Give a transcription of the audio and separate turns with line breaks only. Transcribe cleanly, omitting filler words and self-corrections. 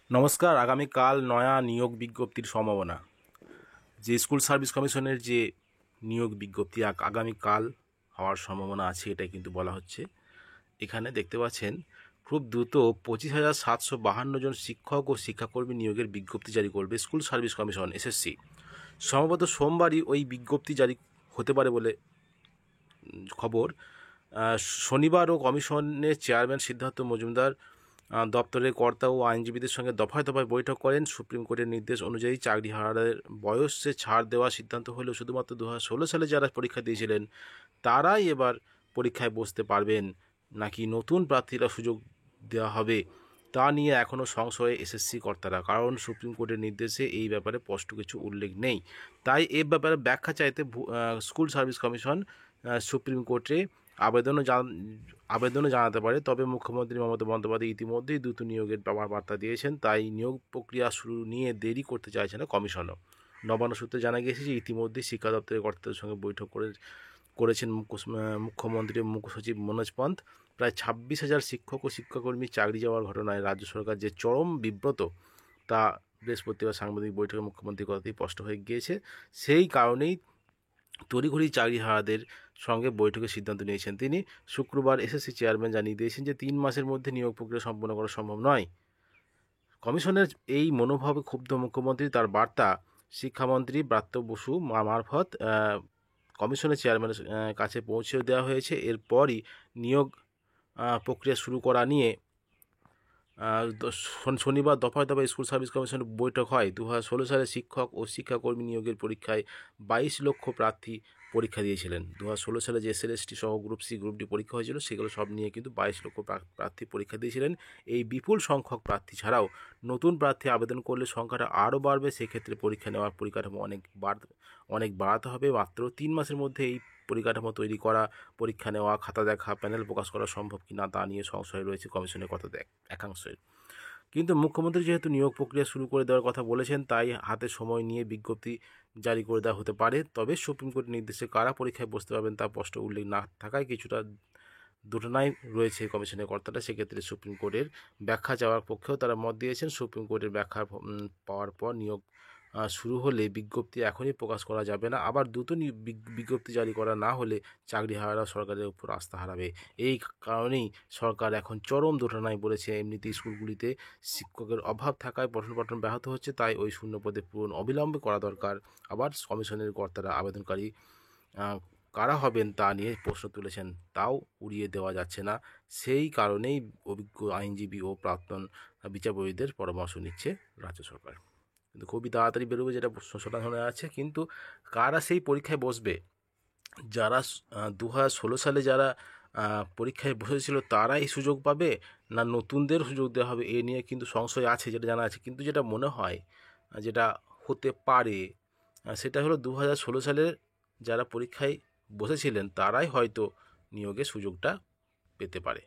নমস্কার। আগামীকাল নয়া নিয়োগ বিজ্ঞপ্তির সম্ভাবনা, যে স্কুল সার্ভিস কমিশনের যে নিয়োগ বিজ্ঞপ্তি আগামীকাল হওয়ার সম্ভাবনা আছে, এটাই কিন্তু বলা হচ্ছে। এখানে দেখতে পাচ্ছেন খুব দ্রুত 25,752 জন শিক্ষক ও শিক্ষাকর্মী নিয়োগের বিজ্ঞপ্তি জারি করবে স্কুল সার্ভিস কমিশন এসএসসি। সম্ভবত সোমবারই ওই বিজ্ঞপ্তি জারি হতে পারে বলে খবর। শনিবারও কমিশনের চেয়ারম্যান সিদ্ধার্থ মজুমদার দপ্তরের কর্তা ও আইনজীবীদের সঙ্গে দফায় দফায় বৈঠক করেন। সুপ্রিম কোর্টের নির্দেশ অনুযায়ী চাকরিহারাদের বয়সে ছাড় দেওয়ার সিদ্ধান্ত হলেও শুধুমাত্র 2016 সালে যারা পরীক্ষা দিয়েছিলেন তারাই এবার পরীক্ষায় বসতে পারবেন, নাকি নতুন প্রার্থীরা সুযোগ দেওয়া হবে তা নিয়ে এখনও সংশয়ে এসএসসি কর্তারা, কারণ সুপ্রিম কোর্টের নির্দেশে এই ব্যাপারে স্পষ্ট কিছু উল্লেখ নেই। তাই এ ব্যাপারে ব্যাখ্যা চাইতে স্কুল সার্ভিস কমিশন সুপ্রিম কোর্টে আবেদনও জানাতে পারে। তবে মুখ্যমন্ত্রী মমতা বন্দ্যোপাধ্যায় ইতিমধ্যেই দ্রুত নিয়োগের বার্তা দিয়েছেন, তাই নিয়োগ প্রক্রিয়া শুরু নিয়ে দেরি করতে চাইছে না কমিশনও। নবান্ন সূত্রে জানা গিয়েছে যে ইতিমধ্যেই শিক্ষা দপ্তরের কর্তাদের সঙ্গে বৈঠক করেছেন মুখ্যমন্ত্রীর মুখ্য সচিব মনোজ পন্থ। প্রায় 26,000 শিক্ষক ও শিক্ষাকর্মী চাকরি যাওয়ার ঘটনায় রাজ্য সরকার যে চরম বিব্রত, তা বৃহস্পতিবার সাংবাদিক বৈঠকে মুখ্যমন্ত্রীর কথাতেই স্পষ্ট হয়ে গিয়েছে। সেই কারণেই তড়িঘড়ি চাকরিহারাদের সঙ্গে বৈঠকের সিদ্ধান্ত নিয়েছেন তিনি। শুক্রবার এসএসসি চেয়ারম্যান জানিয়ে দিয়েছেন যে 3 মাসের মধ্যে নিয়োগ প্রক্রিয়া সম্পন্ন করা সম্ভব নয়। কমিশনের এই মনোভাবে ক্ষুব্ধ মুখ্যমন্ত্রী তার বার্তা শিক্ষামন্ত্রী ব্রাত্য বসু মারফত কমিশনের চেয়ারম্যানের কাছে পৌঁছে দেওয়া হয়েছে। এরপরই নিয়োগ প্রক্রিয়া শুরু করা নিয়ে শনিবার দফায় দফায় স্কুল সার্ভিস কমিশনের বৈঠক হয়। 2016 সালে শিক্ষক ও শিক্ষাকর্মী নিয়োগের পরীক্ষায় 22 লক্ষ প্রার্থী পরীক্ষা দিয়েছিলেন। 2016 সালে যে এসএলএসটি সহ গ্রুপ সি গ্রুপ ডি পরীক্ষা হয়েছিল, সেগুলো সব নিয়ে কিন্তু 22 লক্ষ প্রার্থী পরীক্ষা দিয়েছিলেন। এই বিপুল সংখ্যক প্রার্থী ছাড়াও নতুন প্রার্থী আবেদন করলে সংখ্যাটা আরও বাড়বে। সেক্ষেত্রে পরীক্ষা নেওয়ার পরিকাঠামো অনেক বাড়াতে হবে। মাত্র 3 মাসের মধ্যে এই পরিকাঠামো তৈরি করা, পরীক্ষা নেওয়া, খাতা দেখা, প্যানেল প্রকাশ করা সম্ভব কিনা তা নিয়ে সংশয় রয়েছে কমিশনের একাংশের। কিন্তু মুখ্যমন্ত্রী যেহেতু নিয়োগ প্রক্রিয়া শুরু করে দেওয়ার কথা বলেছেন, তাই হাতে সময় নিয়ে বিজ্ঞপ্তি জারি করে দেওয়া হতে পারে। তবে সুপ্রিম কোর্টের নির্দেশে কারা পরীক্ষায় বসতে পারবেন তা স্পষ্ট উল্লেখ না থাকায় কিছুটা দুটনাই রয়েছে কমিশনের কর্তারা। সেক্ষেত্রে সুপ্রিম কোর্টের ব্যাখ্যা চাওয়ার পক্ষেও তারা মত দিয়েছেন। সুপ্রিম কোর্টের ব্যাখ্যা পাওয়ার পর নিয়োগ শুরু হলে বিজ্ঞপ্তি এখনই প্রকাশ করা যাবে না। আবার দ্রুত বিজ্ঞপ্তি জারি করা না হলে চাকরিহারারা সরকারের উপর আস্থা হারাবে। এই কারণেই সরকার এখন চরম দুটানায় বলেছে। এমনিতেই স্কুলগুলিতে শিক্ষকের অভাব থাকায় পঠন পাঠন ব্যাহত হচ্ছে, তাই ওই শূন্যপদে পূরণ অবিলম্বে করা দরকার। আবার কমিশনের কর্তারা আবেদনকারী কারা হবেন তা নিয়ে প্রশ্ন তুলেছেন, তাও উড়িয়ে দেওয়া যাচ্ছে না। সেই কারণেই অভিজ্ঞ আইনজীবী ও প্রাক্তন বিচারপতিদের পরামর্শ নিচ্ছে রাজ্য সরকার। কিন্তু খুবই তাড়াতাড়ি বেরোবে, যেটা শোনা আছে। কিন্তু কারা সেই পরীক্ষায় বসবে? যারা 2016 সালে যারা পরীক্ষায় বসেছিল তারাই সুযোগ পাবে, না নতুনদের সুযোগ দেওয়া হবে? এ নিয়ে কিন্তু সংশয় আছে, যেটা জানা আছে। কিন্তু যেটা মনে হয়, যেটা হতে পারে, সেটা হলো 2016 সালের যারা পরীক্ষায় বসেছিলেন তারাই হয়তো নিয়োগের সুযোগটা পেতে পারে।